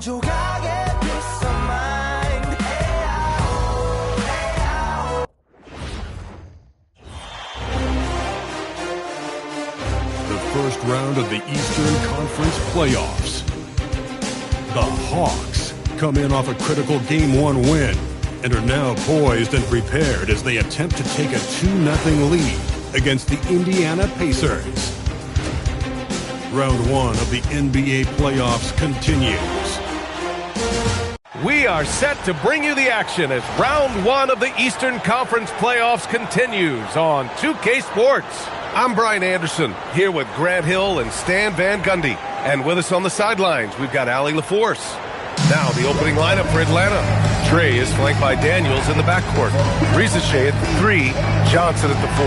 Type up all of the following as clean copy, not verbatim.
First round of the Eastern Conference playoffs. The Hawks come in off a critical Game 1 win and are now poised and prepared as they attempt to take a 2-0 lead against the Indiana Pacers. Round 1 of the NBA playoffs continues. We are set to bring you the action as round 1 of the Eastern Conference playoffs continues on 2K Sports. I'm Brian Anderson, here with Grant Hill and Stan Van Gundy. And with us on the sidelines, we've got Allie LaForce. Now the opening lineup for Atlanta. Trey is flanked by Daniels in the backcourt. Rizachet at the 3, Johnson at the 4.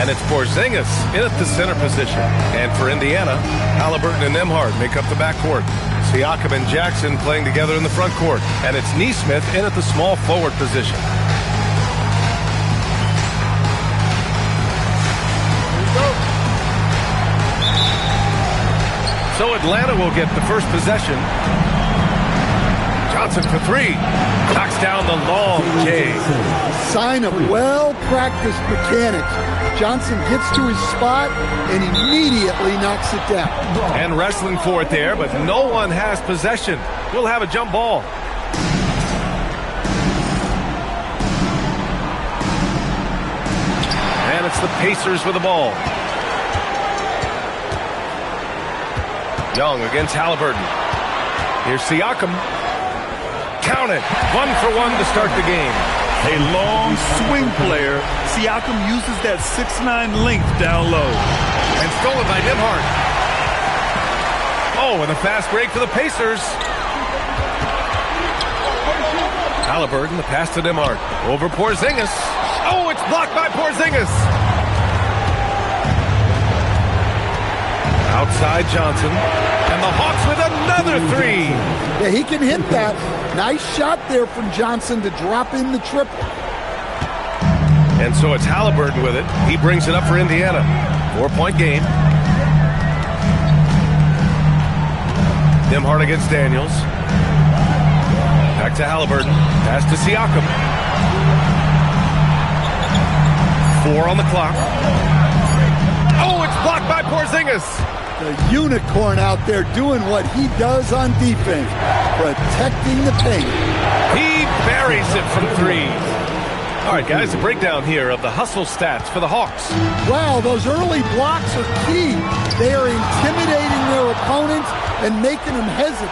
And it's Porzingis in at the center position. And for Indiana, Halliburton and Nembhard make up the backcourt. Siakam and Jackson playing together in the front court. And it's Nesmith in at the small forward position. So Atlanta will get the first possession. Johnson for 3. Knocks down the long J. Sign of well-practiced mechanics. Johnson gets to his spot and immediately knocks it down. And wrestling for it there, but no one has possession. We'll have a jump ball. And it's the Pacers with the ball. Young against Halliburton. Here's Siakam. Count it. 1 for 1 to start the game. A long swing player. Siakam uses that 6'9" length down low. And stolen by Nembhard. Oh, and a fast break for the Pacers. Halliburton, the pass to Nembhard. Over Porzingis. Oh, it's blocked by Porzingis. Outside Johnson. And the Hawks with another 3. Yeah, he can hit that. Nice shot there from Johnson to drop in the triple. And so it's Halliburton with it. He brings it up for Indiana. 4-point game. Nembhard against Daniels. Back to Halliburton. Pass to Siakam. 4 on the clock. Oh, it's blocked by Porzingis. The unicorn out there doing what he does on defense, protecting the paint. He buries it from 3. All right, guys, a breakdown here of the hustle stats for the Hawks. Wow, those early blocks are key. They are intimidating their opponents and making them hesitant.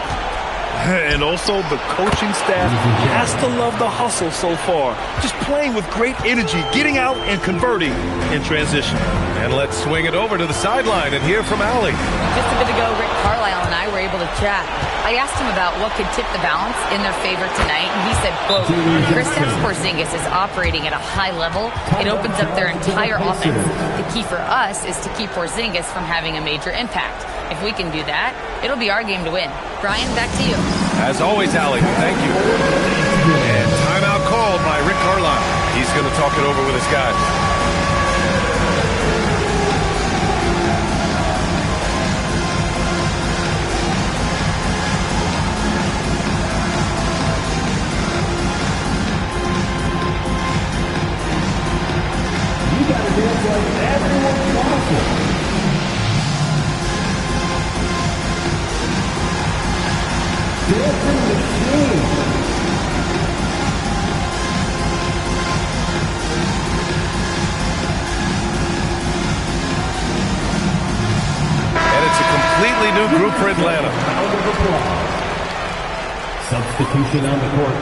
And also the coaching staff has to love the hustle so far. Just playing with great energy, getting out and converting in transition. And let's swing it over to the sideline and hear from Allie. Just a bit ago, Rick Carlisle and I were able to chat. I asked him about what could tip the balance in their favor tonight, and he said, quote, Kristaps Porzingis is operating at a high level. It opens up their entire offense. The key for us is to keep Porzingis from having a major impact. If we can do that, it'll be our game to win. Brian, back to you. As always, Allie, thank you. And timeout called by Rick Carlisle. He's going to talk it over with his guys. You got to dance like everyone wants it. Dancing machine. And it's a completely new group for Atlanta. Substitution on the court.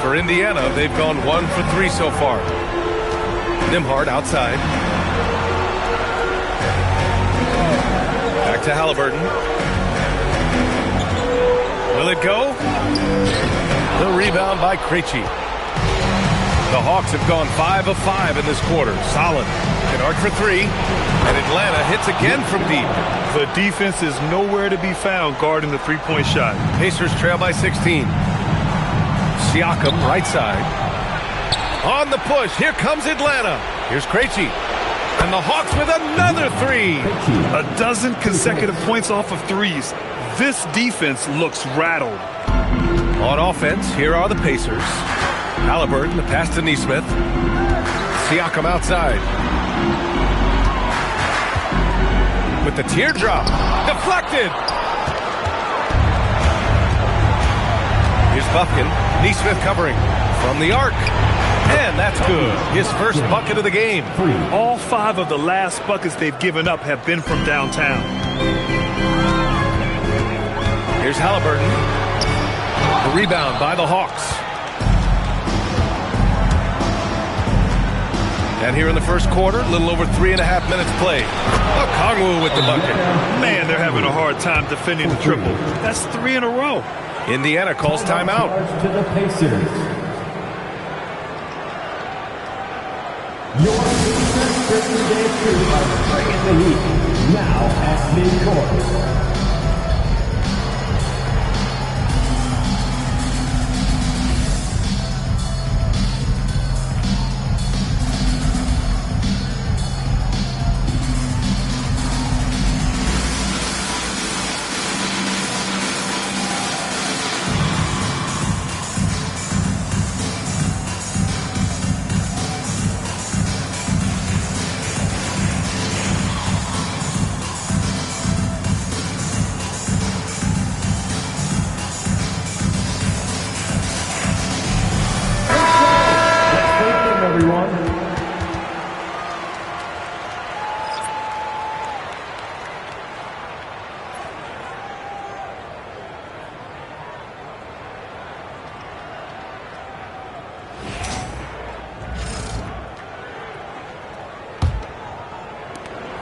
For Indiana, they've gone 1 for 3 so far. Nembhard outside. Back to Halliburton. Will it go? The rebound by Krejci. The Hawks have gone 5 of 5 in this quarter. Solid. Kennard for 3. And Atlanta hits again from deep. The defense is nowhere to be found guarding the three-point shot. Pacers trail by 16. Siakam, right side. On the push, here comes Atlanta. Here's Krejci. And the Hawks with another three. A dozen consecutive points off of threes. This defense looks rattled. On offense, here are the Pacers. Halliburton, the pass to Nesmith. Siakam outside. With the teardrop. Deflected. Here's Buffkin. Nesmith covering from the arc. And that's good. His first bucket of the game. All 5 of the last buckets they've given up have been from downtown. Here's Halliburton. The rebound by the Hawks. And here in the first quarter, a little over 3.5 minutes played. Okongwu with the bucket. Man, they're having a hard time defending the triple. That's 3 in a row. Indiana calls timeout. To the Pacers. Your defense Christmas Day crew are bringing the heat. Now at midcourt.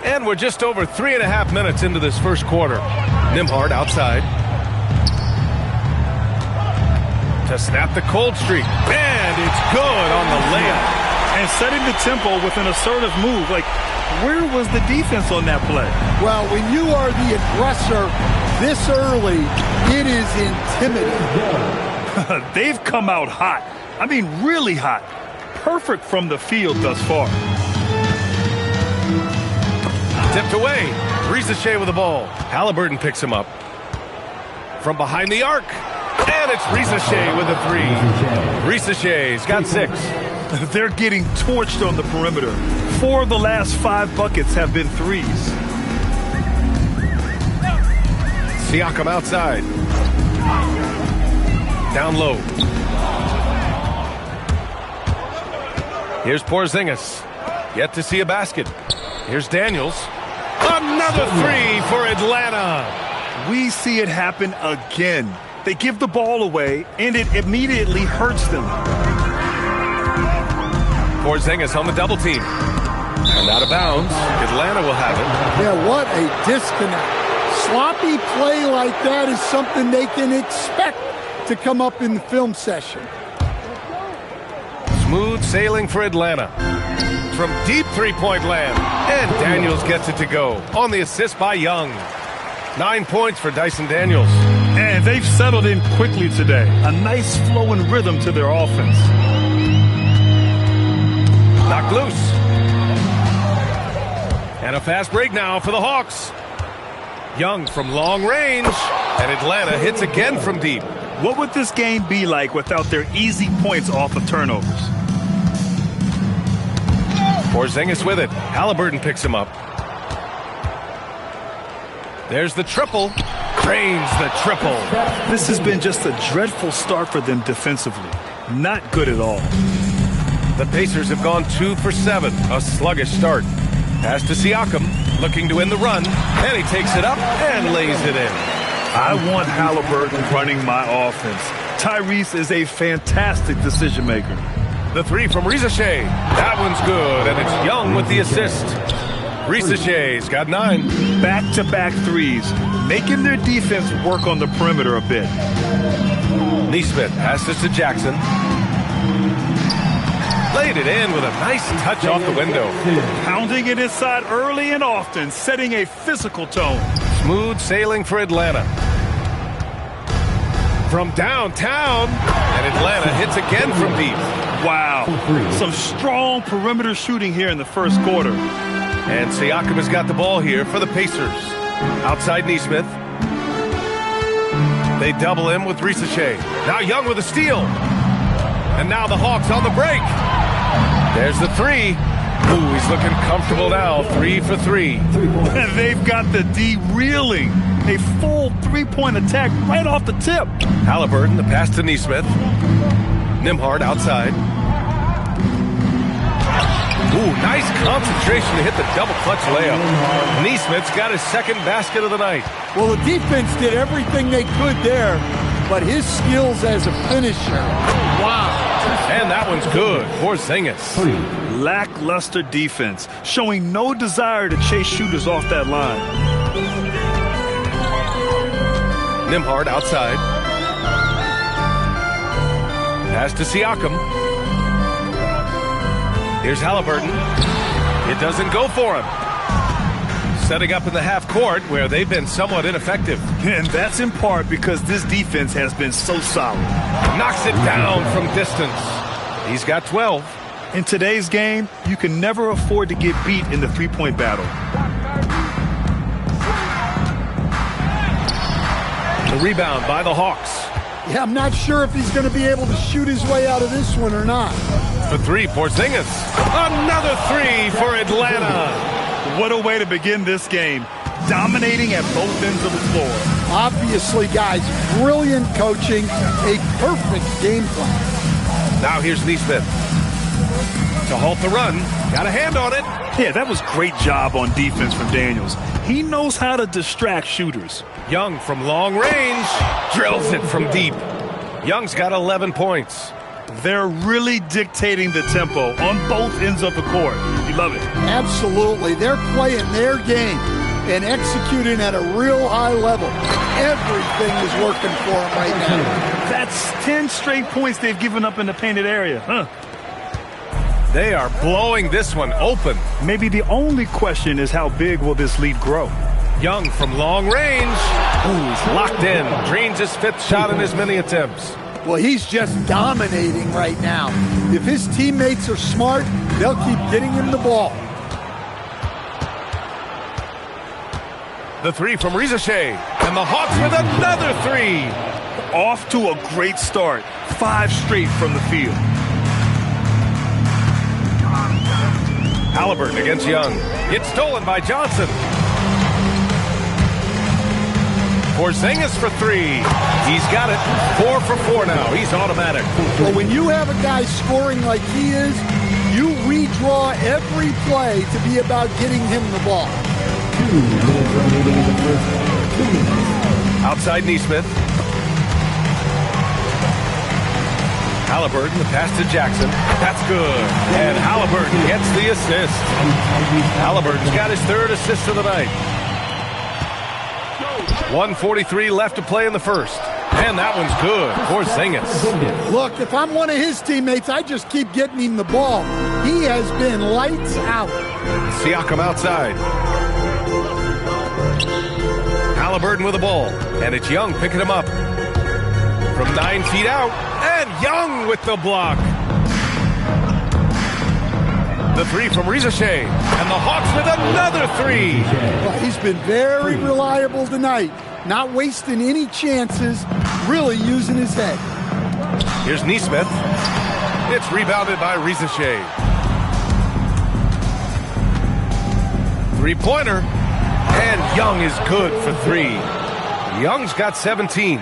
And we're just over 3.5 minutes into this first quarter. Nembhard outside. To snap the cold streak. And it's good on the layup. And setting the tempo with an assertive move. Like, where was the defense on that play? Well, when you are the aggressor this early, it is intimidating. They've come out hot. I mean, really hot. Perfect from the field thus far. Tipped away. Risache with the ball. Halliburton picks him up. From behind the arc. And it's Risache with a three. Risache's got 6. They're getting torched on the perimeter. 4 of the last 5 buckets have been threes. Siakam outside. Down low. Here's Porzingis. Yet to see a basket. Here's Daniels. Another three for Atlanta. We see it happen again. They give the ball away, and it immediately hurts them. Porzingis on the double team. And out of bounds. Atlanta will have it. Yeah, what a disconnect. Sloppy play like that is something they can expect to come up in the film session. Smooth sailing for Atlanta. From deep three-point land. And Daniels gets it to go on the assist by Young. 9 points for Dyson Daniels. And they've settled in quickly today. A nice flowing rhythm to their offense. Knocked loose. And a fast break now for the Hawks. Young from long range. And Atlanta hits again from deep. What would this game be like without their easy points off of turnovers? Porzingis with it. Halliburton picks him up. There's the triple. Cranes the triple. This has been just a dreadful start for them defensively. Not good at all. The Pacers have gone 2 for 7. A sluggish start. Pass to Siakam. Looking to win the run. And he takes it up and lays it in. I want Halliburton running my offense. Tyrese is a fantastic decision maker. The three from Risache. That one's good, and it's Young with the assist. Risache's got 9. Back-to-back threes, making their defense work on the perimeter a bit. Nesmith passes to Jackson. Laid it in with a nice touch off the window. Pounding it inside early and often, setting a physical tone. Smooth sailing for Atlanta. From downtown, And Atlanta hits again from deep. Wow. Some strong perimeter shooting here in the first quarter. And Siakam has got the ball here for the Pacers. Outside Nesmith. They double him with Ricochet. Now Young with a steal. And now the Hawks on the break. There's the three. Ooh, he's looking comfortable now. 3 for 3. They've got the D reeling. A full three-point attack right off the tip. Halliburton, the pass to Nesmith. Nembhard outside. Ooh, nice concentration to hit the double clutch layup. Nesmith's got his second basket of the night. Well, the defense did everything they could there, but his skills as a finisher, wow. And that one's good for Porzingis. Lackluster defense, showing no desire to chase shooters off that line. Nembhard outside. Pass to Siakam. Here's Halliburton. It doesn't go for him. Setting up in the half court where they've been somewhat ineffective. And that's in part because this defense has been so solid. Knocks it down from distance. He's got 12. In today's game, you can never afford to get beat in the three-point battle. The rebound by the Hawks. Yeah, I'm not sure if he's going to be able to shoot his way out of this one or not. The three, Porzingis. Another three for Atlanta. What a way to begin this game. Dominating at both ends of the floor. Obviously, guys, brilliant coaching, a perfect game plan. Now here's Nesmith. To halt the run. Got a hand on it. Yeah, that was great job on defense from Daniels. He knows how to distract shooters. Young from long range. Drills it from deep. Young's got 11 points. They're really dictating the tempo on both ends of the court. You love it. Absolutely. They're playing their game and executing at a real high level. Everything is working for them right now. That's 10 straight points they've given up in the painted area. They are blowing this one open. Maybe the only question is how big will this lead grow? Young from long range. Ooh, he's locked in. Drains his fifth shot in as many attempts. Well, he's just dominating right now. If his teammates are smart, they'll keep getting him the ball. The three from Ricochet. And the Hawks with another three. Off to a great start. 5 straight from the field. Halliburton against Young. It's stolen by Johnson. Porzingis for 3. He's got it. 4 for 4 now. He's automatic. Well, when you have a guy scoring like he is, you redraw every play to be about getting him the ball. Outside Nesmith. Halliburton, the pass to Jackson. That's good. And Halliburton gets the assist. Halliburton's got his 3rd assist of the night. 1:43 left to play in the first. And that one's good. Porzingis. Look, if I'm one of his teammates, I just keep getting him the ball. He has been lights out. Siakam outside. Halliburton with the ball. And it's Young picking him up. From 9 feet out. And Young with the block. The three from Ricochet. And the Hawks with another 3. Well, he's been very reliable tonight. Not wasting any chances. Really using his head. Here's Nesmith. It's rebounded by Ricochet. 3-pointer. And Young is good for 3. Young's got 17.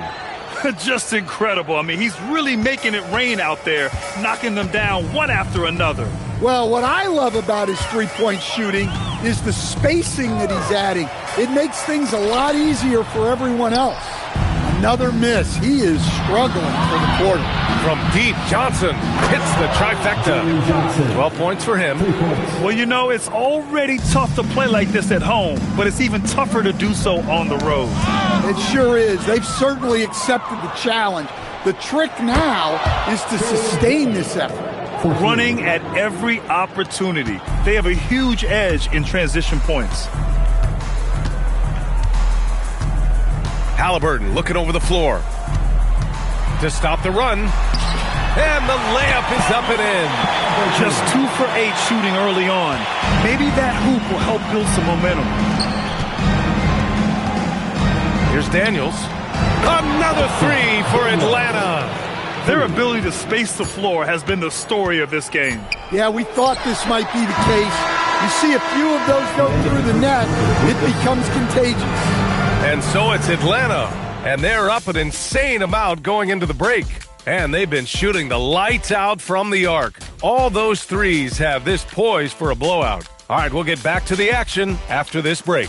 Just incredible. I mean, he's really making it rain out there, knocking them down one after another. Well, what I love about his three-point shooting is the spacing that he's adding. It makes things a lot easier for everyone else. Another miss. He is struggling for the quarter. From deep, Johnson hits the trifecta. 12 points for him. Well, you know, it's already tough to play like this at home, but it's even tougher to do so on the road. It sure is. They've certainly accepted the challenge. The trick now is to sustain this effort. Running at every opportunity. They have a huge edge in transition points. Halliburton looking over the floor to stop the run. And the layup is up and in. Just 2 for 8 shooting early on. Maybe that hoop will help build some momentum. Here's Daniels. Another 3 for Atlanta. Their ability to space the floor has been the story of this game. Yeah, we thought this might be the case. You see a few of those go through the net, it becomes contagious. And so it's Atlanta, and they're up an insane amount going into the break. And they've been shooting the lights out from the arc. All those threes have this poised for a blowout. All right, we'll get back to the action after this break.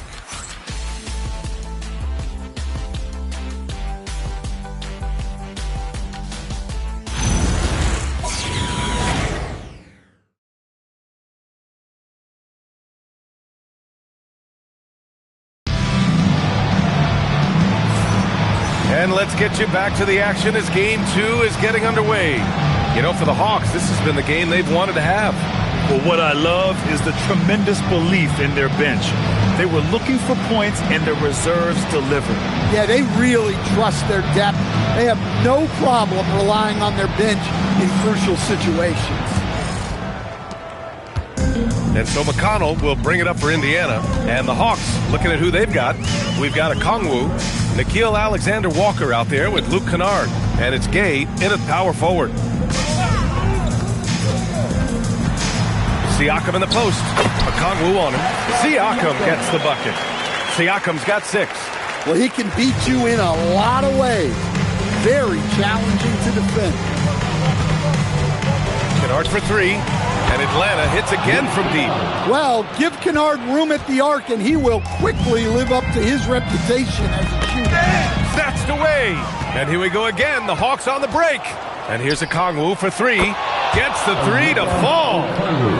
And let's get you back to the action as Game 2 is getting underway. You know, for the Hawks, this has been the game they've wanted to have. Well, what I love is the tremendous belief in their bench. They were looking for points, and their reserves delivered. Yeah, they really trust their depth. They have no problem relying on their bench in crucial situations. And so McConnell will bring it up for Indiana. And the Hawks, looking at who they've got, we've got Okongwu, Nickeil Alexander-Walker out there with Luke Kennard. And it's Gay in at power forward. Siakam in the post. Okongwu on him. Siakam gets the bucket. Siakam's got 6. Well, he can beat you in a lot of ways. Very challenging to defend. Kennard for 3. And Atlanta hits again from deep. Well, give Kennard room at the arc, and he will quickly live up to his reputation as a shooter. Snatched away. And here we go again. The Hawks on the break. And here's Okongwu for 3. Gets the 3 to fall.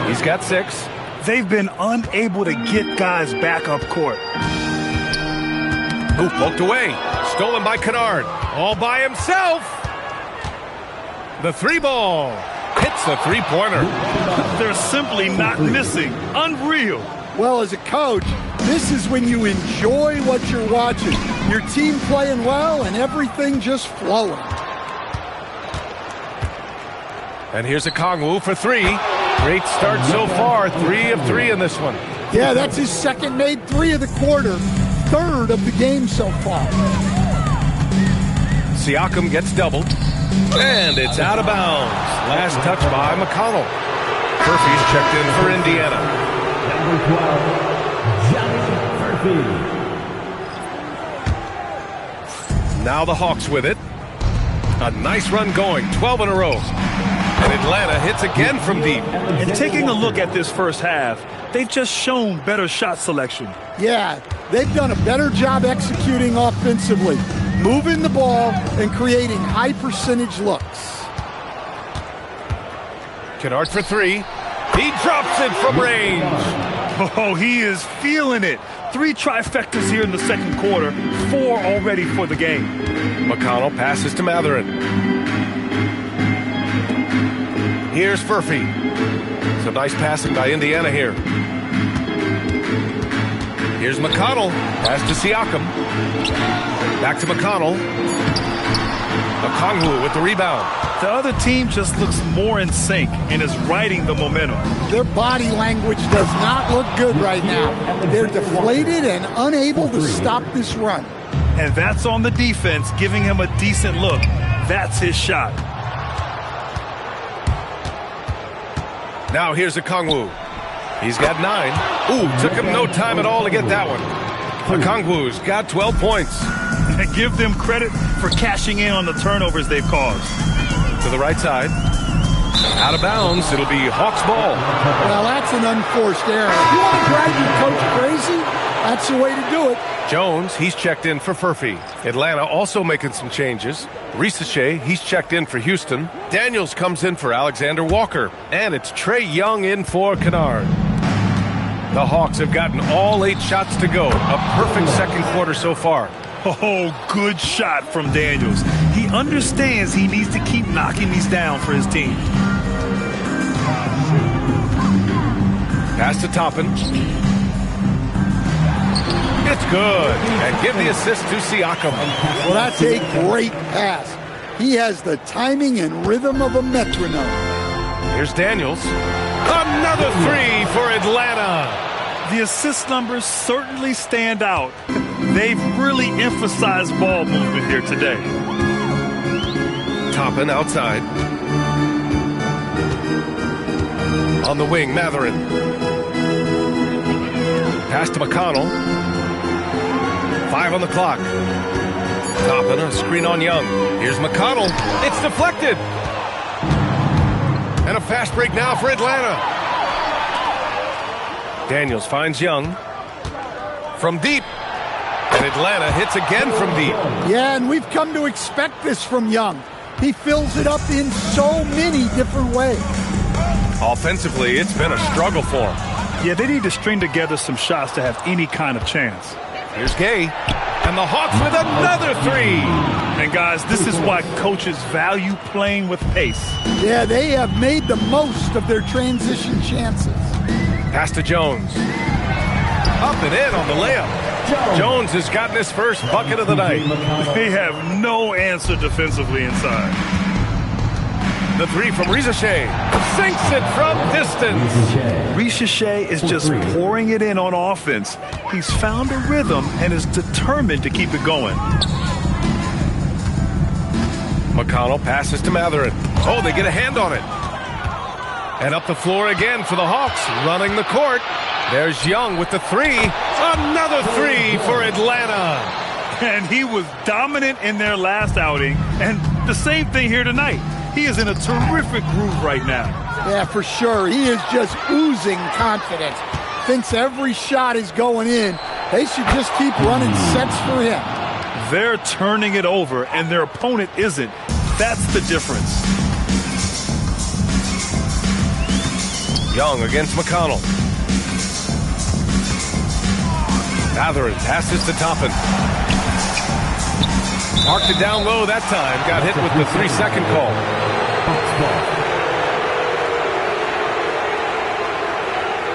He's got 6. They've been unable to get guys back up court. Ooh, poked away. Stolen by Kennard. All by himself. The 3 ball. Hits the 3-pointer. They're simply not missing. Unreal. Well, as a coach, this is when you enjoy what you're watching. Your team playing well and everything just flowing. And here's Okongwu for 3. Great start so far. 3 of 3 in this one. Yeah, that's his second made 3 of the quarter. 3rd of the game so far. Siakam gets doubled. And it's out of bounds. Last touch by McConnell. Murphy's checked in for Indiana. Number 12, Johnny Murphy. Now the Hawks with it. A nice run going, 12 in a row. And Atlanta hits again from deep. And taking a look at this first half, they've just shown better shot selection. Yeah, they've done a better job executing offensively, moving the ball and creating high percentage looks. Kennard for 3. He drops it from range. Oh, he is feeling it. 3 trifectas here in the second quarter, 4 already for the game. McConnell passes to Matherin. Here's Murphy. Some nice passing by Indiana here. Here's McConnell. Pass to Siakam. Back to McConnell. Okongwu with the rebound. The other team just looks more in sync and is riding the momentum. Their body language does not look good right now. They're deflated and unable to stop this run. And that's on the defense, giving him a decent look. That's his shot. Now here's Okongwu. He's got 9. Ooh, took him no time at all to get that one. Okongwu's got 12 points. And give them credit for cashing in on the turnovers they've caused. To the right side. Out of bounds. It'll be Hawks ball. Well, that's an unforced error. If you want to drive your coach crazy, that's the way to do it. Jones, he's checked in for Murphy. Atlanta also making some changes. Risache, he's checked in for Houston. Daniels comes in for Alexander Walker. And it's Trae Young in for Kennard. The Hawks have gotten all 8 shots to go. A perfect second quarter so far. Oh, good shot from Daniels. He understands he needs to keep knocking these down for his team. Pass to Toppin. It's good. And give the assist to Siakam. Well, that's a great pass. He has the timing and rhythm of a metronome. Here's Daniels. Another three for Atlanta. The assist numbers certainly stand out. They've really emphasized ball movement here today. Toppin outside. On the wing, Matherin. Pass to McConnell. 5 on the clock. Toppin, a screen on Young. Here's McConnell. It's deflected. And a fast break now for Atlanta. Daniels finds Young. From deep. And Atlanta hits again from deep. Yeah, and we've come to expect this from Young. He fills it up in so many different ways. Offensively, it's been a struggle for him. Yeah, they need to string together some shots to have any kind of chance. Here's Gay. And the Hawks with another three. And guys, this is why coaches value playing with pace. Yeah, they have made the most of their transition chances. Pass to Jones. Up and in on the layup. Jones has gotten his first bucket of the night. They have no answer defensively inside. The three from Ricochet. Sinks it from distance. Ricochet is just pouring it in on offense. He's found a rhythm and is determined to keep it going. McConnell passes to Matherin. Oh, they get a hand on it. And up the floor again for the Hawks, running the court. There's Young with the three. Another three for Atlanta. And he was dominant in their last outing. And the same thing here tonight. He is in a terrific groove right now. Yeah, for sure. He is just oozing confidence. Thinks every shot is going in. They should just keep running sets for him. They're turning it over, and their opponent isn't. That's the difference. Young against McConnell. Matherin passes to Toppin. Marked it down low that time. Got hit with the 3-second call.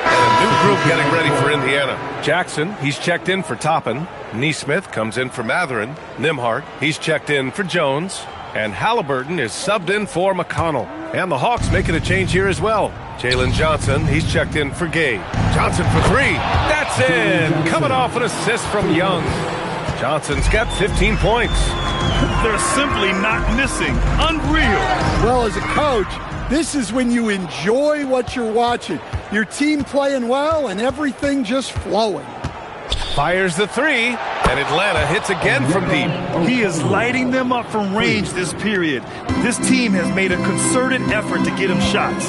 And a new group getting ready for Indiana. Jackson, he's checked in for Toppin. Neesmith comes in for Matherin. Nimhart, he's checked in for Jones. And Halliburton is subbed in for McConnell. And the Hawks making a change here as well. Jalen Johnson, he's checked in for Gay. Johnson for three. That's in. Coming off an assist from Young. Johnson's got 15 points. They're simply not missing. Unreal. Well, as a coach, this is when you enjoy what you're watching. Your team playing well and everything just flowing. Fires the three, and Atlanta hits again from deep. He is lighting them up from range this period. This team has made a concerted effort to get him shots.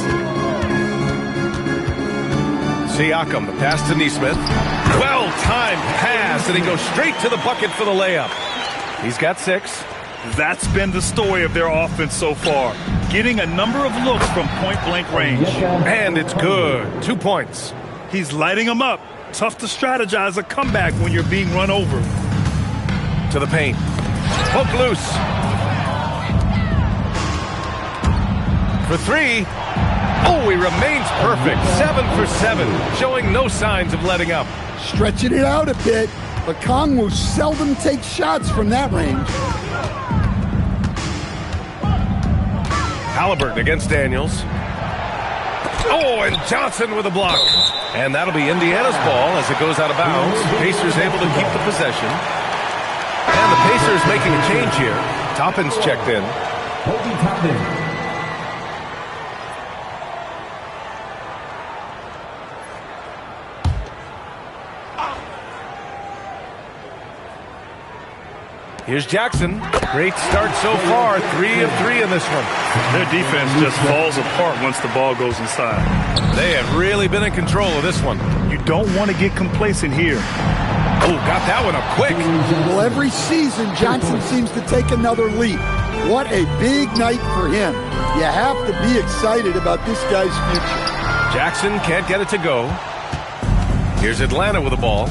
Siakam, the pass to Neesmith. Well-timed pass, and he goes straight to the bucket for the layup. He's got 6. That's been the story of their offense so far. Getting a number of looks from point-blank range. And it's good. 2 points. He's lighting them up. Tough to strategize a comeback when you're being run over. To the paint. Hook loose. For three. Oh, he remains perfect. 7 for 7. Showing no signs of letting up. Stretching it out a bit, but Kongwu seldom takes shots from that range. Halliburton against Daniels. Oh, and Johnson with a block. And that'll be Indiana's ball as it goes out of bounds. Pacers able to keep the possession. And the Pacers making a change here. Toppin's checked in. Here's Jackson. Great start so far. 3 of 3 in this one. Their defense just falls apart once the ball goes inside. They have really been in control of this one. You don't want to get complacent here. Oh, got that one up quick. Well, every season, Johnson seems to take another leap. What a big night for him. You have to be excited about this guy's future. Jackson can't get it to go. Here's Atlanta with the ball.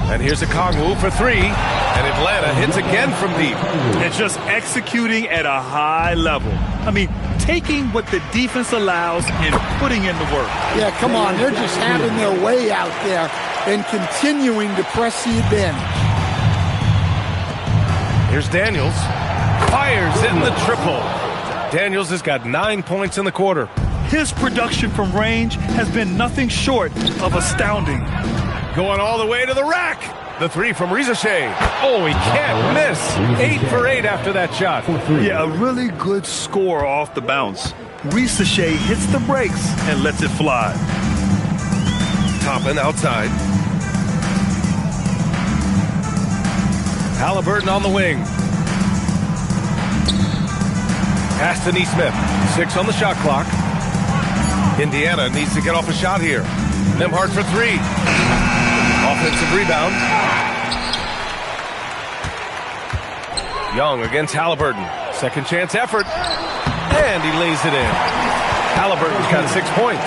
And here's a Kongwu for 3. And Atlanta hits again from deep. And just executing at a high level. I mean, taking what the defense allows and putting in the work. Yeah, come on. They're just having their way out there and continuing to press the advantage. Here's Daniels. Fires in the triple. Daniels has got 9 points in the quarter. His production from range has been nothing short of astounding. Going all the way to the rack. The three from Rizashea. Oh, he can't miss. 8 for 8 after that shot. Yeah, a really good score off the bounce. Rizashea hits the brakes and lets it fly. Toppin outside. Halliburton on the wing. Pass to Neesmith. 6 on the shot clock. Indiana needs to get off a shot here. Nembhard for 3. Offensive rebound. Young against Halliburton. Second chance effort. And he lays it in. Halliburton's got 6 points.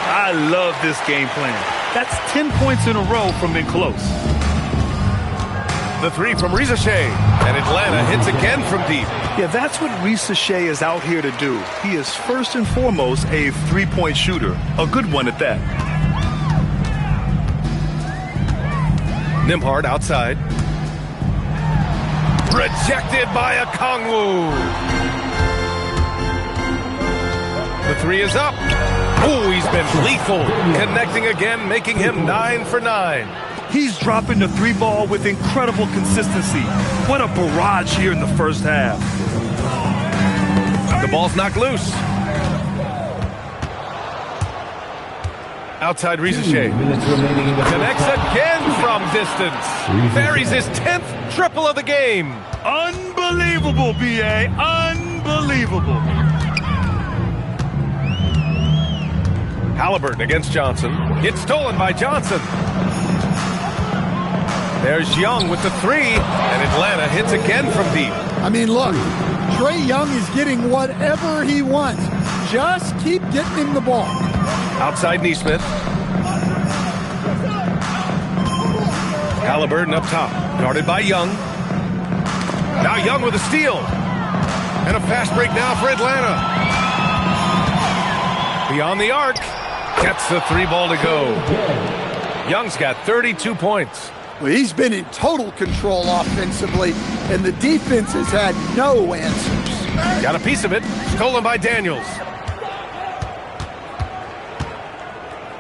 I love this game plan. That's 10 points in a row from being close. The three from Rizashea. And Atlanta hits again from deep. Yeah, that's what Rizashea is out here to do. He is first and foremost a three-point shooter. A good one at that. Nembhard outside. Rejected by Okongwu. The three is up. Oh, he's been lethal. Connecting again, making him 9 for 9. He's dropping the three ball with incredible consistency. What a barrage here in the first half. The ball's knocked loose. Outside Rizashea. Connects again from distance. Buries his 10th triple of the game. Unbelievable, B.A. Unbelievable. Halliburton against Johnson. It's stolen by Johnson. There's Young with the three, and Atlanta hits again from deep. I mean, look, Trae Young is getting whatever he wants. Just keep getting him the ball. Outside Neesmith. Halliburton up top, guarded by Young. Now Young with a steal. And a fast break now for Atlanta. Beyond the arc. Gets the three ball to go. Young's got 32 points. Well, he's been in total control offensively, and the defense has had no answers. Got a piece of it. Stolen by Daniels.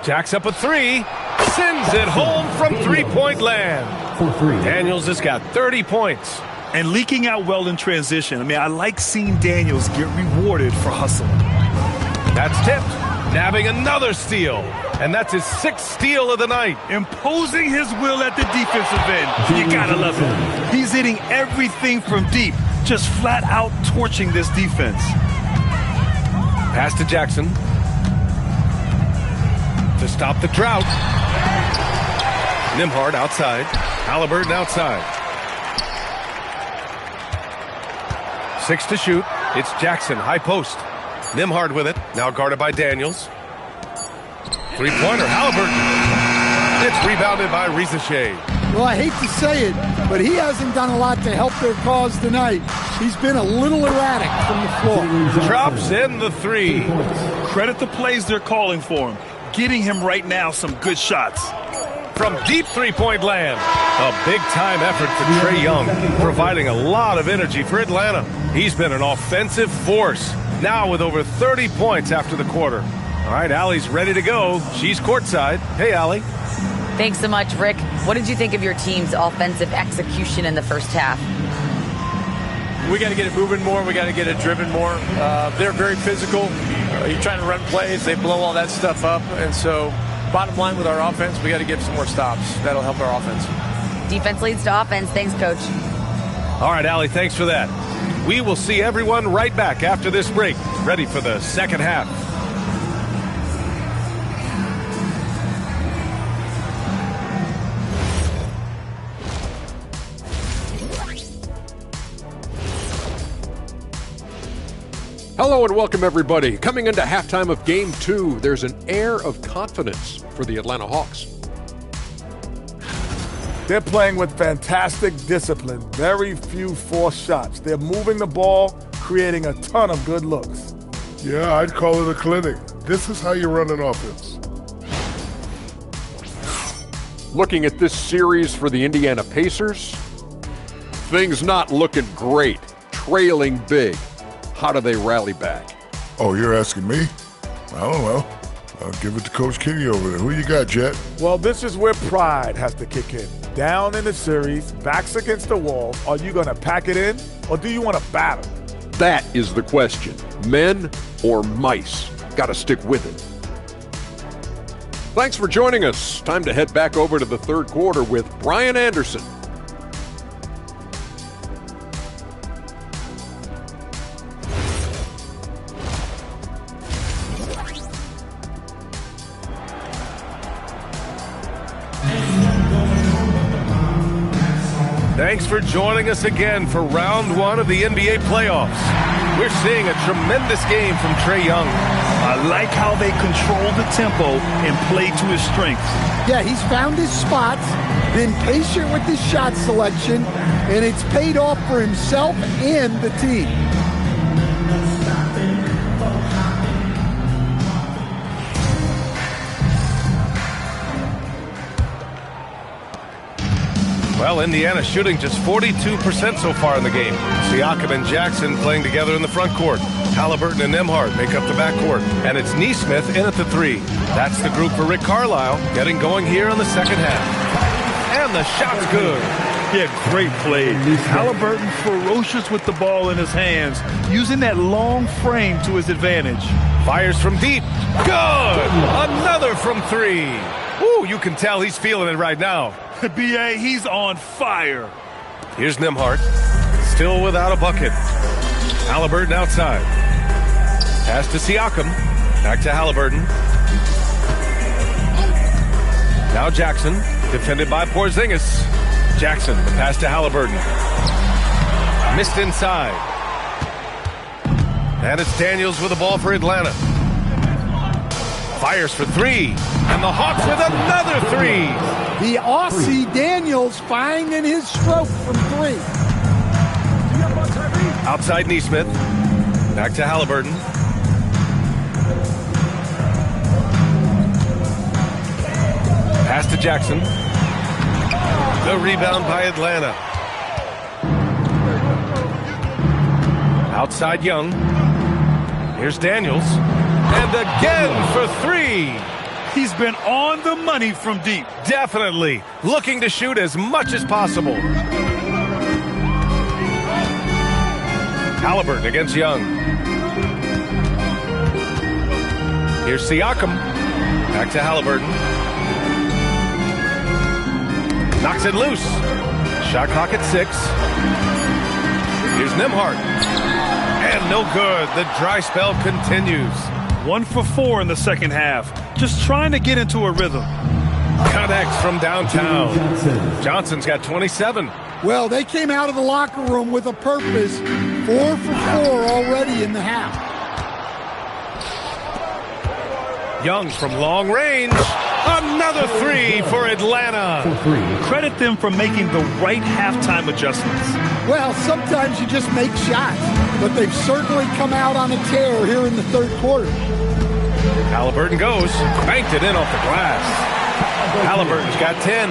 Jacks up a three. Sends it home from three-point land. Daniels has got 30 points. And leaking out well in transition. I mean, I like seeing Daniels get rewarded for hustling. That's tipped. Nabbing another steal. And that's his 6th steal of the night. Imposing his will at the defensive end. You gotta love it. He's hitting everything from deep. Just flat out torching this defense. Pass to Jackson. To stop the drought. Nembhard outside. Halliburton outside. 6 to shoot. It's Jackson, high post. Nembhard with it. Now guarded by Daniels. Three-pointer, Halliburton. It's rebounded by Rizashea. Well, I hate to say it, but he hasn't done a lot to help their cause tonight. He's been a little erratic from the floor. Drops in the three. Credit the plays they're calling for him. Getting him right now some good shots. From deep three-point land. A big-time effort for Trae Young, providing a lot of energy for Atlanta. He's been an offensive force, now with over 30 points after the quarter. All right, Allie's ready to go. She's courtside. Hey, Allie. Thanks so much, Rick. What did you think of your team's offensive execution in the first half? We got to get it moving more. We got to get it driven more. They're very physical. You're trying to run plays. They blow all that stuff up. And so bottom line with our offense, we got to get some more stops. That'll help our offense. Defense leads to offense. Thanks, Coach. All right, Allie, thanks for that. We will see everyone right back after this break, ready for the second half. Hello and welcome, everybody. Coming into halftime of Game 2, there's an air of confidence for the Atlanta Hawks. They're playing with fantastic discipline. Very few forced shots. They're moving the ball, creating a ton of good looks. Yeah, I'd call it a clinic. This is how you run an offense. Looking at this series for the Indiana Pacers, things not looking great, trailing big. How do they rally back? Oh, you're asking me? I don't know. I'll give it to Coach Kenny over there. Who you got, Jet? Well, this is where pride has to kick in. Down in the series, backs against the wall. Are you going to pack it in, or do you want to battle? That is the question. Men or mice? Got to stick with it. Thanks for joining us. Time to head back over to the third quarter with Brian Anderson. Thanks for joining us again for round one of the NBA playoffs. We're seeing a tremendous game from Trae Young. I like how they control the tempo and play to his strengths. Yeah, he's found his spots, been patient with his shot selection, and it's paid off for himself and the team. Well, Indiana shooting just 42% so far in the game. Siakam and Jackson playing together in the front court. Halliburton and Nembhard make up the backcourt. And it's Nesmith in at the three. That's the group for Rick Carlisle getting going here in the second half. And the shot's good. Yeah, great play. Halliburton ferocious with the ball in his hands, using that long frame to his advantage. Fires from deep. Good! Another from three. Ooh, you can tell he's feeling it right now. B.A., he's on fire. Here's Nembhard, still without a bucket. Halliburton outside. Pass to Siakam. Back to Halliburton. Now Jackson, defended by Porzingis. Jackson, the pass to Halliburton. Missed inside. And it's Daniels with the ball for Atlanta. Fires for three. And the Hawks with another three. The Aussie Daniels finding his stroke from three. Outside Nesmith. Back to Halliburton. Pass to Jackson. The rebound by Atlanta. Outside Young. Here's Daniels. And again for three. He's been on the money from deep. Definitely. Looking to shoot as much as possible. Halliburton against Young. Here's Siakam. Back to Halliburton. Knocks it loose. Shot clock at 6. Here's Nembhard. And no good. The dry spell continues. 1 for 4 in the second half. Just trying to get into a rhythm. Connects from downtown. Johnson's got 27. Well, they came out of the locker room with a purpose. 4 for 4 already in the half. Young from long range. Another three for Atlanta. Credit them for making the right halftime adjustments. Well, sometimes you just make shots, but they've certainly come out on a tear here in the third quarter. Halliburton goes. Banked it in off the glass. Halliburton's got 10.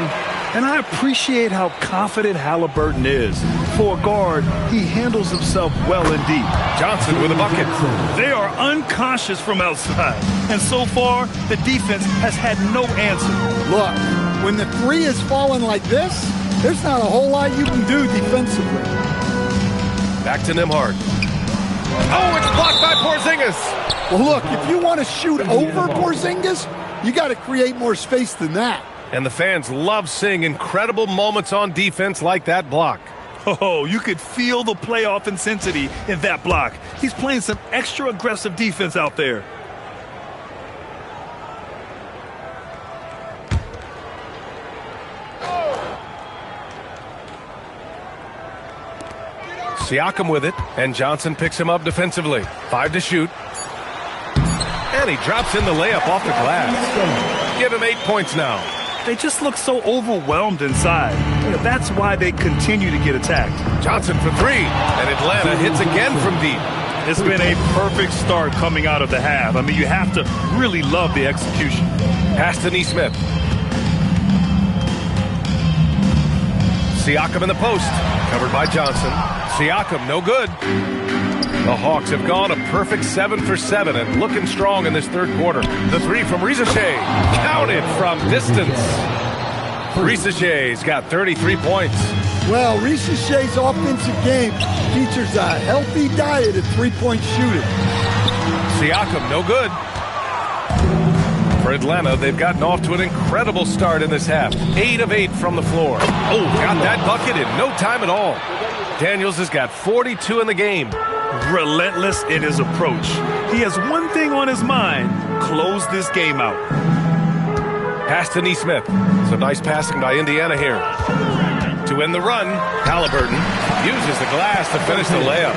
And I appreciate how confident Halliburton is. For a guard, he handles himself well and deep. Johnson with a bucket. They are unconscious from outside. And so far, the defense has had no answer. Look, when the three is falling like this, there's not a whole lot you can do defensively. Back to Nembhard. Oh, it's blocked by Porzingis. Well, look, if you want to shoot over Porzingis, you got to create more space than that. And the fans love seeing incredible moments on defense like that block. Oh, you could feel the playoff intensity in that block. He's playing some extra aggressive defense out there. Siakam with it, and Johnson picks him up defensively. 5 to shoot. And he drops in the layup off the glass. Give him 8 points now. They just look so overwhelmed inside. That's why they continue to get attacked. Johnson for 3, and Atlanta hits again from deep. It's been a perfect start coming out of the half. I mean, you have to really love the execution. Pass to Nesmith. Siakam in the post. Covered by Johnson. Siakam, no good. The Hawks have gone a perfect 7 for 7 and looking strong in this third quarter. The three from Risacher, counted from distance. Risacher's got 33 points. Well, Risacher's offensive game features a healthy diet of three-point shooting. Siakam, no good. For Atlanta, they've gotten off to an incredible start in this half. 8 of 8 from the floor. Oh, got that bucket in no time at all. Daniels has got 42 in the game. Relentless in his approach. He has one thing on his mind: close this game out. Pass to Nesmith. Some nice passing by Indiana here. To win the run, Halliburton uses the glass to finish the layup.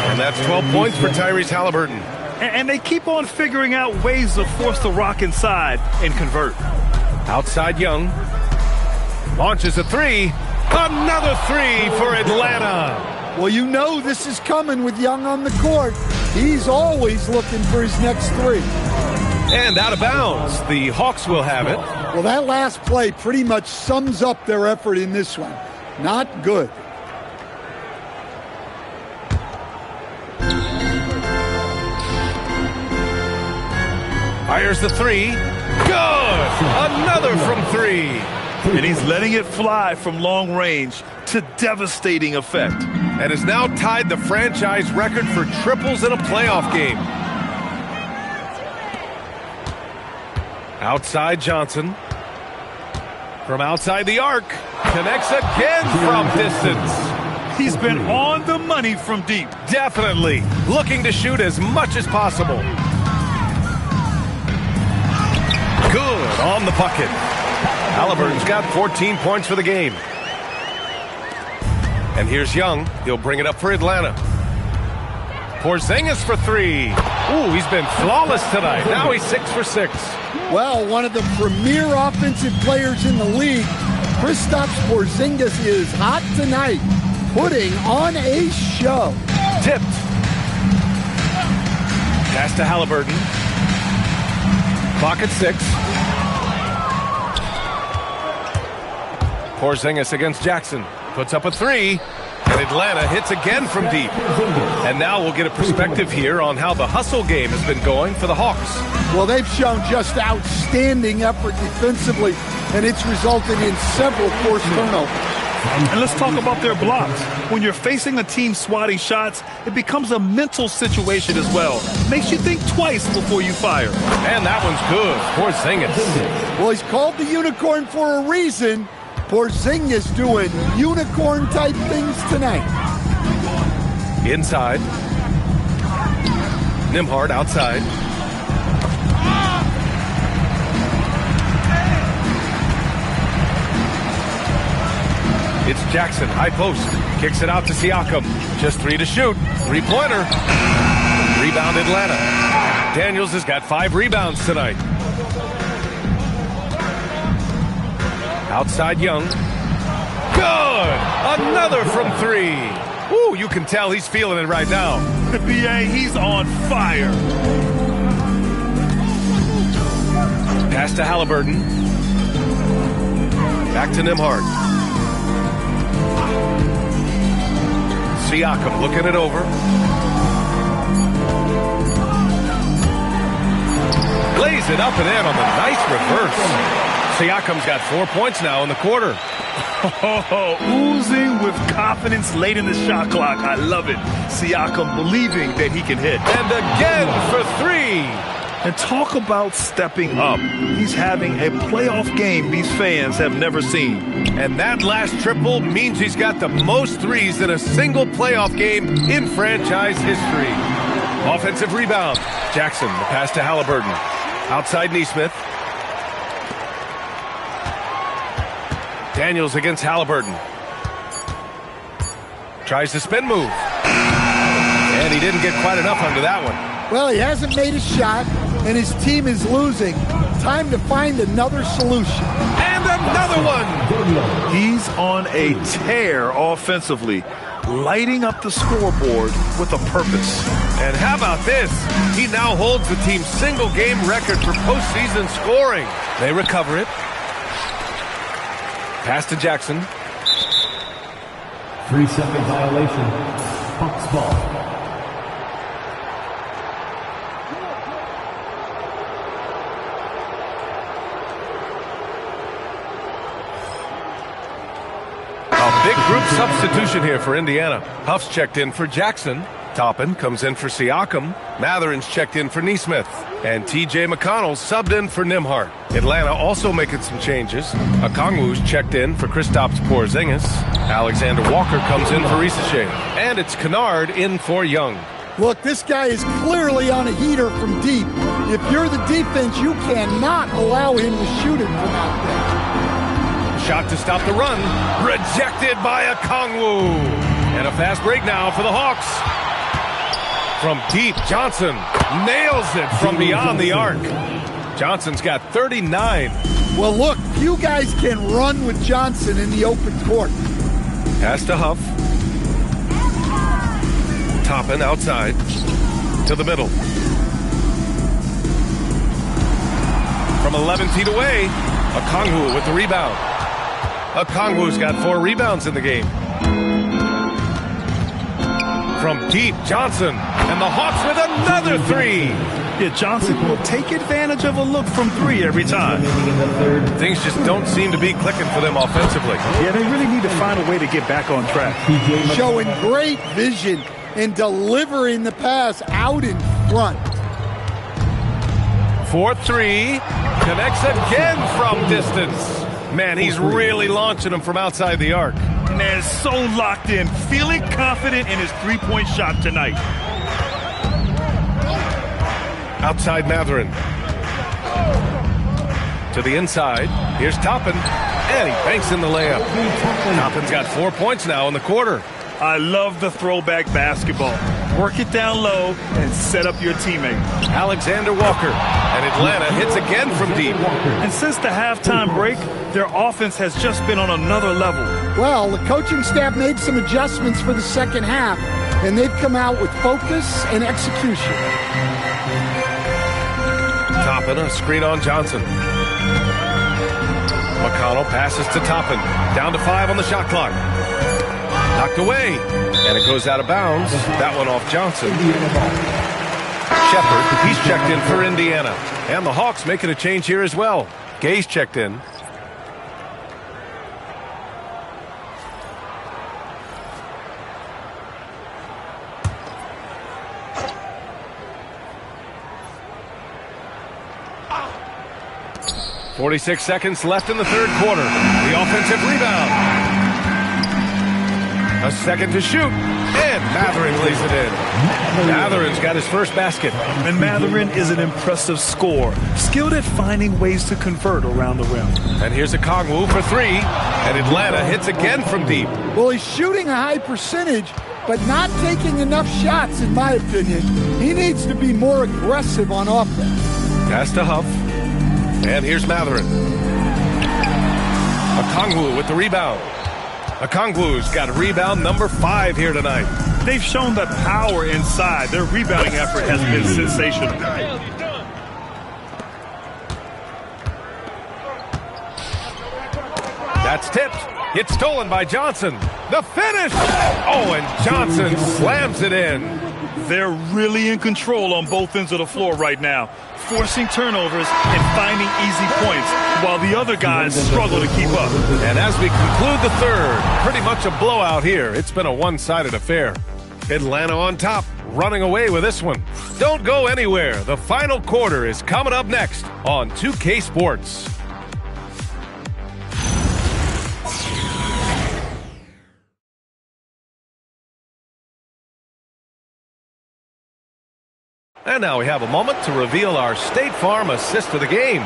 And that's 12 points for Tyrese Halliburton. And they keep on figuring out ways to force the rock inside and convert. Outside Young. Launches a three. Another three for Atlanta. Well, you know this is coming with Young on the court. He's always looking for his next three. And out of bounds. The Hawks will have it. Well, that last play pretty much sums up their effort in this one. Not good. Fires the three. Good! Another from three. And he's letting it fly from long range to devastating effect. And has now tied the franchise record for triples in a playoff game. Outside Johnson. From outside the arc. Connects again from distance. He's been on the money from deep. Definitely. Looking to shoot as much as possible. Good on the bucket. Halliburton's got 14 points for the game. And here's Young. He'll bring it up for Atlanta. Porzingis for three. Ooh, he's been flawless tonight. Now he's 6 for 6. Well, one of the premier offensive players in the league, Kristaps Porzingis, is hot tonight, putting on a show. Tipped. Pass to Halliburton. Clock at 6. Porzingis against Jackson. Puts up a three. And Atlanta hits again from deep. And now we'll get a perspective here on how the hustle game has been going for the Hawks. Well, they've shown just outstanding effort defensively, and it's resulted in several forced turnovers. And let's talk about their blocks. When you're facing a team swatting shots, it becomes a mental situation as well. Makes you think twice before you fire. And that one's good. Porzingis. Well, he's called the unicorn for a reason. Porzingis doing unicorn-type things tonight. Inside. Nembhard outside. It's Jackson, high post. Kicks it out to Siakam. Just 3 to shoot. Three-pointer. Rebound Atlanta. Daniels has got 5 rebounds tonight. Outside Young. Good! Another from 3. Ooh, you can tell he's feeling it right now. BA, he's on fire. Pass to Halliburton. Back to Nembhard. Siakam looking it over. Lays it up and in on the nice reverse. Siakam's got 4 points now in the quarter. Oozing with confidence late in the shot clock. I love it. Siakam believing that he can hit. And again for 3. And talk about stepping up. He's having a playoff game these fans have never seen. And that last triple means he's got the most threes in a single playoff game in franchise history. Offensive rebound. Jackson, the pass to Halliburton. Outside Nesmith. Daniels against Halliburton. Tries to spin move. And he didn't get quite enough under that one. Well, he hasn't made a shot, and his team is losing. Time to find another solution. And another one! He's on a tear offensively, lighting up the scoreboard with a purpose. And how about this? He now holds the team's single-game record for postseason scoring. They recover it. Pass to Jackson. 3-second violation. Hawks ball. Big group substitution here for Indiana. Huff's checked in for Jackson. Toppin comes in for Siakam. Matherin's checked in for Neesmith. And T.J. McConnell subbed in for Nimhart. Atlanta also making some changes. Okongwu's checked in for Kristaps Porzingis. Alexander Walker comes in for Risacher. And it's Kennard in for Young. Look, this guy is clearly on a heater from deep. If you're the defense, you cannot allow him to shoot it from out there. Shot to stop the run. Rejected by Okongwu. And a fast break now for the Hawks. From deep, Johnson nails it from beyond the arc. Johnson's got 39. Well, look, few guys can run with Johnson in the open court. Pass to Huff. Toppin outside to the middle. From 11 feet away, Okongwu with the rebound. Okongwu's got 4 rebounds in the game. From deep, Johnson, and the Hawks with another 3. Yeah, Johnson will take advantage of a look from 3 every time. Things just don't seem to be clicking for them offensively. Yeah, they really need to find a way to get back on track. Showing great vision and delivering the pass out in front. 4-3, connects again from distance. Man, he's really launching them from outside the arc. Man, so locked in, feeling confident in his three-point shot tonight. Outside Matherin. To the inside. Here's Toppin. And he banks in the layup. Toppin's got 4 points now in the quarter. I love the throwback basketball. Work it down low and set up your teammate. Alexander Walker. And Atlanta hits again from deep. And since the halftime break, their offense has just been on another level. Well, the coaching staff made some adjustments for the second half, and they've come out with focus and execution. Toppin, a screen on Johnson. McConnell passes to Toppin. Down to 5 on the shot clock. Knocked away. And it goes out of bounds. That one off Johnson. Shepard, he's checked in for Indiana. And the Hawks making a change here as well. Gay's checked in. .46 seconds left in the third quarter. The offensive rebound. A second to shoot. And Matherin lays it in. Matherin's got his first basket. And Matherin is an impressive scorer. Skilled at finding ways to convert around the rim. And here's Okongwu for 3. And Atlanta hits again from deep. Well, he's shooting a high percentage, but not taking enough shots, in my opinion. He needs to be more aggressive on offense. Pass to Huff. And here's Matherin. Okongwu with the rebound. Okongwu's got rebound number 5 here tonight. They've shown the power inside. Their rebounding effort has been sensational. That's tipped. It's stolen by Johnson. The finish! Oh, and Johnson slams it in. They're really in control on both ends of the floor right now, forcing turnovers and finding easy points while the other guys struggle to keep up. And as we conclude the third, pretty much a blowout here. It's been a one-sided affair. Atlanta on top, running away with this one. Don't go anywhere. The final quarter is coming up next on 2K Sports. And now we have a moment to reveal our State Farm assist of the game.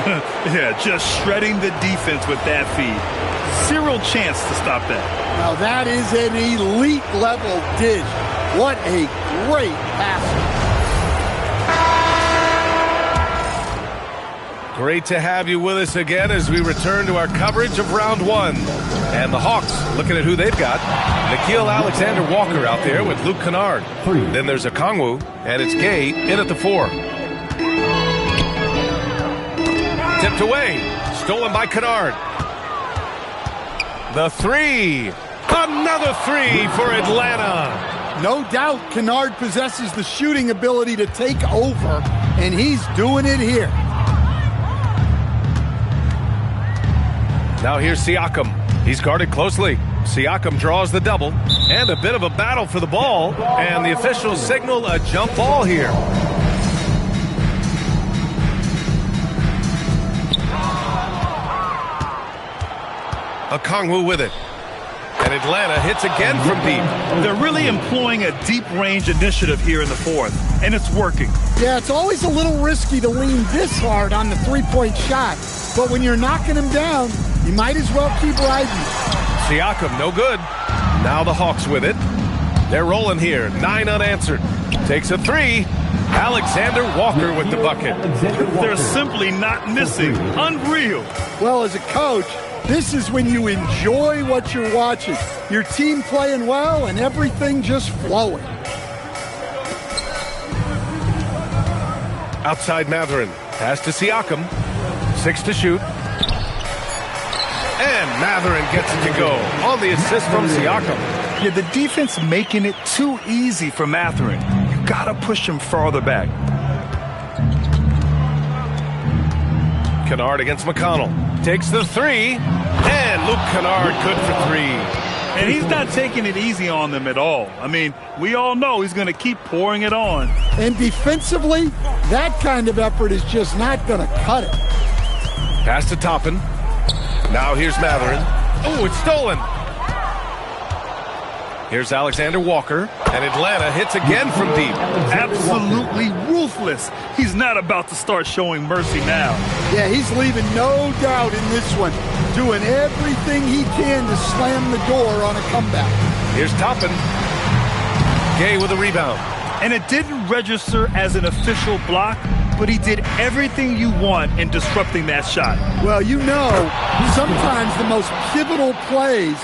Yeah, just shredding the defense with that feed. Zero chance to stop that. Now that is an elite level dish. What a great pass. Great to have you with us again as we return to our coverage of round 1. And the Hawks looking at who they've got. Nickeil Alexander-Walker out there with Luke Kennard. Then there's Okongwu, and it's Gay in at the 4. Tipped away. Stolen by Kennard. The 3. Another three for Atlanta. No doubt Kennard possesses the shooting ability to take over, and he's doing it here. Now here's Siakam. He's guarded closely. Siakam draws the double, and a bit of a battle for the ball, and the officials signal a jump ball here. Okongwu with it. And Atlanta hits again from deep. They're really employing a deep-range initiative here in the fourth, and it's working. Yeah, it's always a little risky to lean this hard on the three-point shot, but when you're knocking him down, you might as well keep riding. Siakam, no good. Now the Hawks with it. They're rolling here, 9 unanswered. Takes a three. Alexander Walker with the bucket. They're simply not missing. Unreal. Well, as a coach, this is when you enjoy what you're watching. Your team playing well and everything just flowing. Outside Mathurin. Pass to Siakam. 6 to shoot. And Mathurin gets it to go on the assist from Siakam. Yeah, the defense making it too easy for Mathurin. You gotta push him farther back. Kennard against McConnell. Takes the three. And Luke Kennard good for 3. And he's not taking it easy on them at all. I mean, we all know he's going to keep pouring it on. And defensively, that kind of effort is just not going to cut it. Pass to Toppin. Now here's Mathurin. Oh, it's stolen. Here's Alexander Walker. And Atlanta hits again from deep. Absolutely ruthless. He's not about to start showing mercy now. Yeah, he's leaving no doubt in this one. Doing everything he can to slam the door on a comeback. Here's Toppin. Gay with a rebound. And it didn't register as an official block, but he did everything you want in disrupting that shot. Well, you know, sometimes the most pivotal plays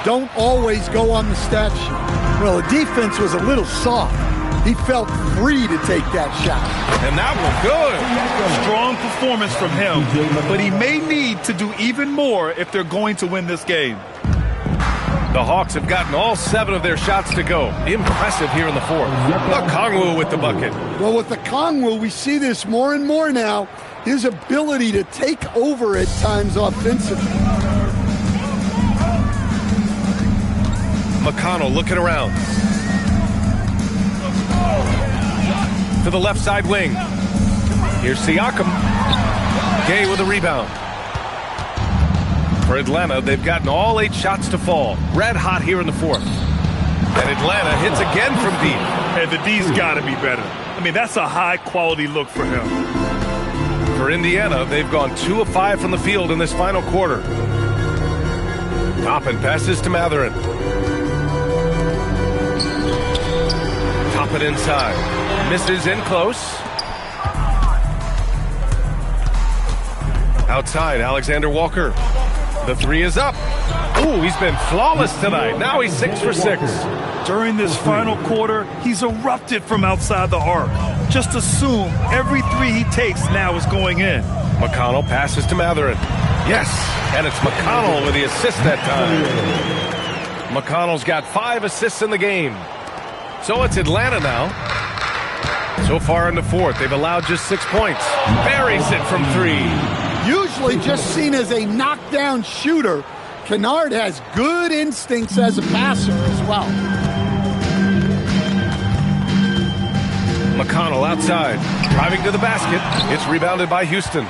don't always go on the stat sheet. Well, the defense was a little soft. He felt free to take that shot. And that was good. Strong performance from him, but he may need to do even more if they're going to win this game. The Hawks have gotten all 7 of their shots to go. Impressive here in the fourth. Okongwu with the bucket. Well, with Okongwu, we see this more and more now. His ability to take over at times offensively. McConnell looking around. To the left side wing. Here's Siakam. Gay with a rebound. For Atlanta, they've gotten all 8 shots to fall. Red hot here in the fourth. And Atlanta hits again from deep. And the D's got to be better. I mean, that's a high-quality look for him. For Indiana, they've gone 2 of 5 from the field in this final quarter. Toppin passes to Mathurin. Toppin inside. Misses in close. Outside, Alexander Walker. The 3 is up. Ooh, he's been flawless tonight. Now he's 6 for 6. During this final quarter, he's erupted from outside the arc. Just assume every 3 he takes now is going in. McConnell passes to Mathurin. Yes, and it's McConnell with the assist that time. McConnell's got 5 assists in the game. So it's Atlanta now. So far in the fourth, they've allowed just 6 points. Buries it from 3. Usually just seen as a knockdown shooter, Kennard has good instincts as a passer as well. McConnell outside, driving to the basket. It's rebounded by Houston.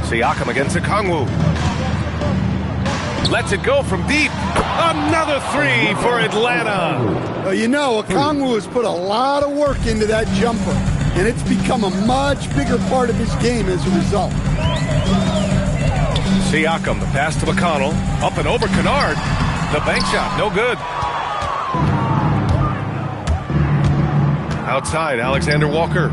Siakam against Okongwu. Lets it go from deep. Another 3 for Atlanta. Well, you know, Okongwu has put a lot of work into that jumper, and it's become a much bigger part of his game as a result. Siakam, the pass to McConnell. Up and over Kennard. The bank shot, no good. Outside, Alexander Walker.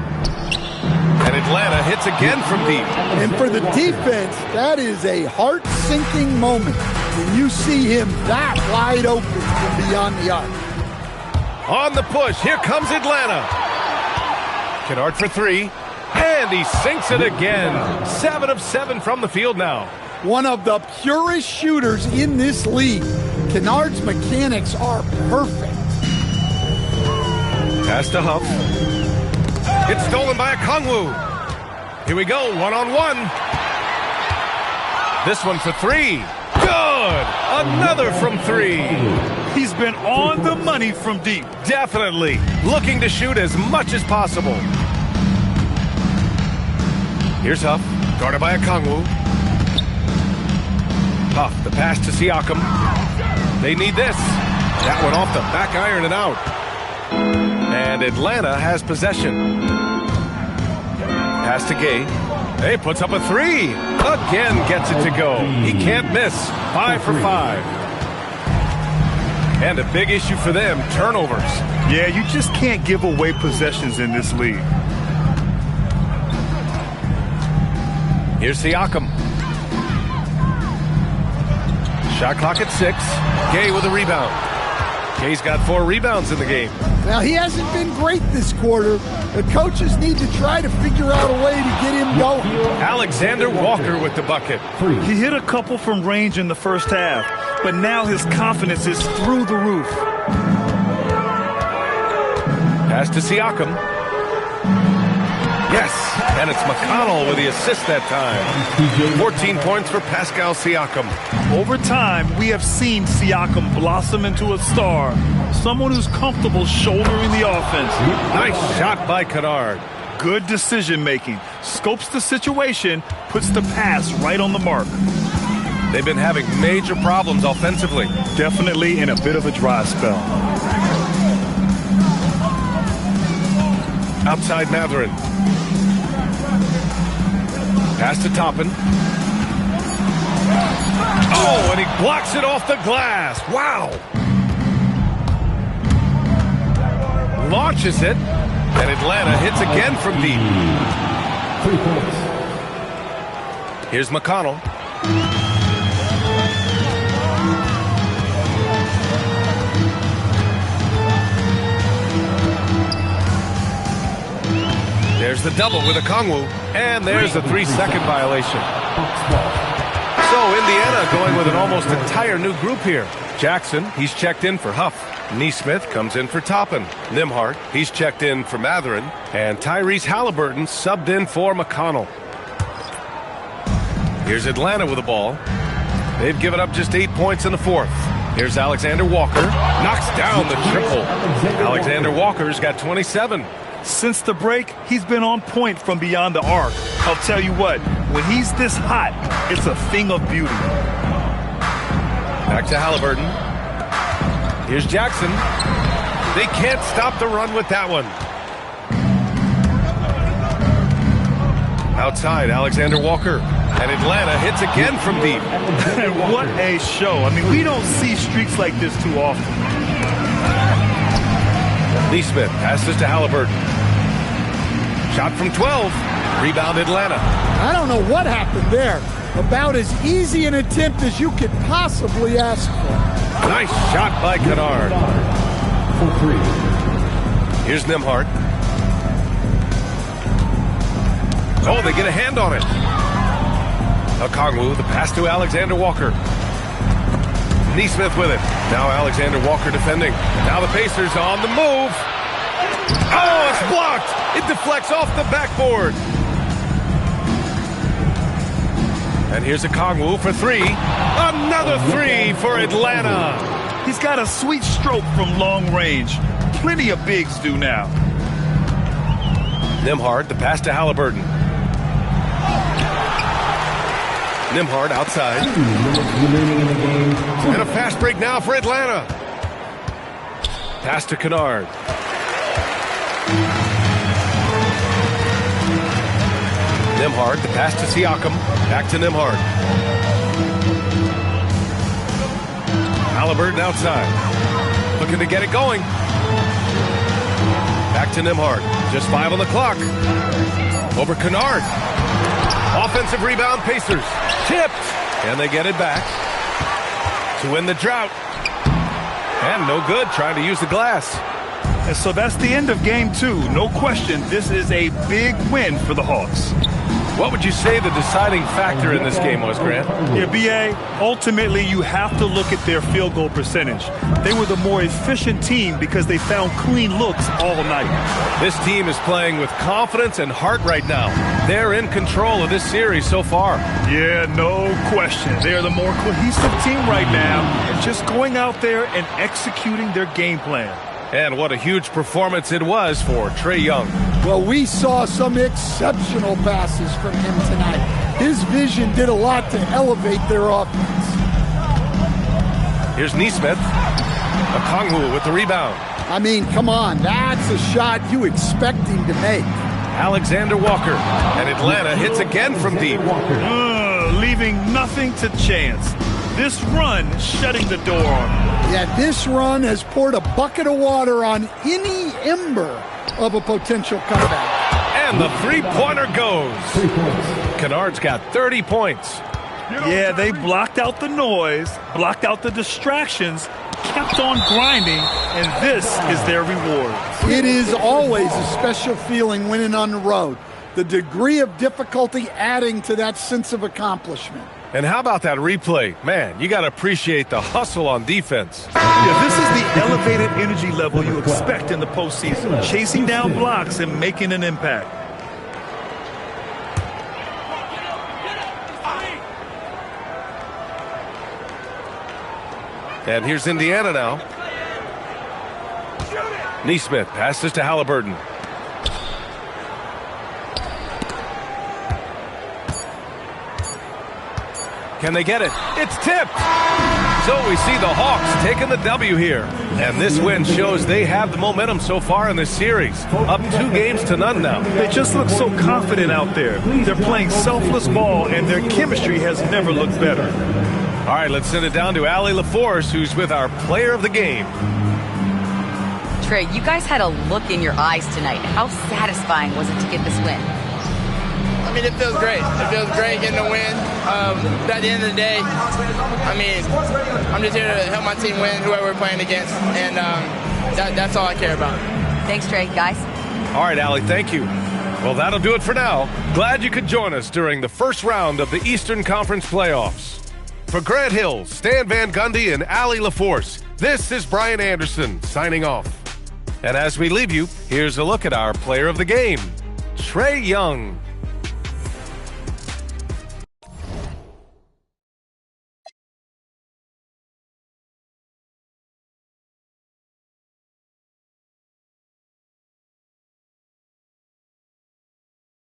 And Atlanta hits again from deep. And for the defense, that is a heart-sinking moment when you see him that wide open from beyond the arc. On the push, here comes Atlanta. Kennard for 3, and he sinks it again. 7 of 7 from the field now. one of the purest shooters in this league. Kennard's mechanics are perfect. Pass to Huff. It's stolen by Okongwu. Here we go, one-on-one. This one for three. Good! Another from three. He's been on the money from deep. Definitely. Looking to shoot as much as possible. Here's Huff, guarded by Okongwu. Huff, the pass to Siakam. They need this. That one off the back iron and out. And Atlanta has possession. Pass to Gay. He puts up a three. Again gets it to go. He can't miss. 5 for 5. And a big issue for them, turnovers. Yeah, you just can't give away possessions in this league. Here's Siakam. Shot clock at 6. Gay with a rebound. Gay's got 4 rebounds in the game. Now, he hasn't been great this quarter. The coaches need to try to figure out a way to get him going. Alexander Walker with the bucket. He hit a couple from range in the first half, but now his confidence is through the roof. Pass to Siakam. Yes, and it's McConnell with the assist that time. 14 points for Pascal Siakam. Over time, we have seen Siakam blossom into a star, someone who's comfortable shouldering the offense. Nice shot by Kennard. Good decision-making. Scopes the situation, puts the pass right on the mark. They've been having major problems offensively. Definitely in a bit of a dry spell. Outside Mathurin. Pass to Toppin. Oh, and he blocks it off the glass. Wow. Launches it, and Atlanta hits again from deep. 3 points. Here's McConnell. There's the double with Okongwu, and there's a 3-second violation. So Indiana going with an almost entire new group here. Jackson, he's checked in for Huff. Neesmith comes in for Toppin. Nimhart, he's checked in for Mathurin. And Tyrese Halliburton subbed in for McConnell. Here's Atlanta with the ball. They've given up just 8 points in the fourth. Here's Alexander Walker. Knocks down the triple. Alexander Walker's got 27. Since the break, he's been on point from beyond the arc. I'll tell you what, when he's this hot, it's a thing of beauty. Back to Halliburton. Here's Jackson. They can't stop the run with that one. Outside, Alexander Walker. And Atlanta hits again from deep. What a show. I mean, we don't see streaks like this too often. Neesmith passes to Halliburton. Shot from 12. Rebound Atlanta. I don't know what happened there. About as easy an attempt as you could possibly ask for. Nice shot by Kennard. For 3. Here's Nimhart. Oh, they get a hand on it. Okongwu, the pass to Alexander Walker. Neesmith with it. Now Alexander Walker defending. Now the Pacers on the move. Oh, it's blocked. It deflects off the backboard. And here's Okongwu for 3. Another 3 for Atlanta. He's got a sweet stroke from long range. Plenty of bigs do now. Nimhart, the pass to Halliburton. Nimhart outside. 2 minutes remaining in the game. And a fast break now for Atlanta. Pass to Kennard. Nimhart, the pass to Siakam. Back to Nimhart. Halliburton outside. Looking to get it going. Back to Nimhart. Just 5 on the clock. Over Kennard. Offensive rebound, Pacers. Tipped. And they get it back to win the drought. And no good, trying to use the glass. And so that's the end of game 2. No question, this is a big win for the Hawks. What would you say the deciding factor in this game was, Grant? Yeah, B.A., ultimately you have to look at their field goal percentage. They were the more efficient team because they found clean looks all night. This team is playing with confidence and heart right now. They're in control of this series so far. Yeah, no question. They're the more cohesive team right now and just going out there and executing their game plan. And what a huge performance it was for Trae Young. Well, we saw some exceptional passes from him tonight. His vision did a lot to elevate their offense. Here's Nesmith. Okongwu with the rebound. I mean, come on, that's a shot you expect him to make. Alexander Walker. And Atlanta hits again from deep. Leaving nothing to chance. This run shutting the door on him. Yeah, this run has poured a bucket of water on any ember of a potential comeback. And the three-pointer goes. Kennard's got 30 points. Yeah, they blocked out the noise, blocked out the distractions, kept on grinding, and this is their reward. It is always a special feeling winning on the road. The degree of difficulty adding to that sense of accomplishment. And how about that replay? Man, you got to appreciate the hustle on defense. Yeah, this is the elevated energy level you expect in the postseason, chasing down blocks and making an impact. And here's Indiana now. Nesmith passes to Halliburton. Can they get it? It's tipped. So we see the Hawks taking the W here. And this win shows they have the momentum so far in this series. Up 2-0 now. They just look so confident out there. They're playing selfless ball, and their chemistry has never looked better. All right, let's send it down to Allie LaForce, who's with our player of the game. Trae, you guys had a look in your eyes tonight. How satisfying was it to get this win? I mean, it feels great. It feels great getting a win. But at the end of the day, I mean, I'm just here to help my team win, whoever we're playing against, and that's all I care about. Thanks, Trae, guys. All right, Allie, thank you. Well, that'll do it for now. Glad you could join us during the first round of the Eastern Conference playoffs. For Grant Hill, Stan Van Gundy, and Allie LaForce, this is Brian Anderson signing off. And as we leave you, here's a look at our player of the game, Trae Young.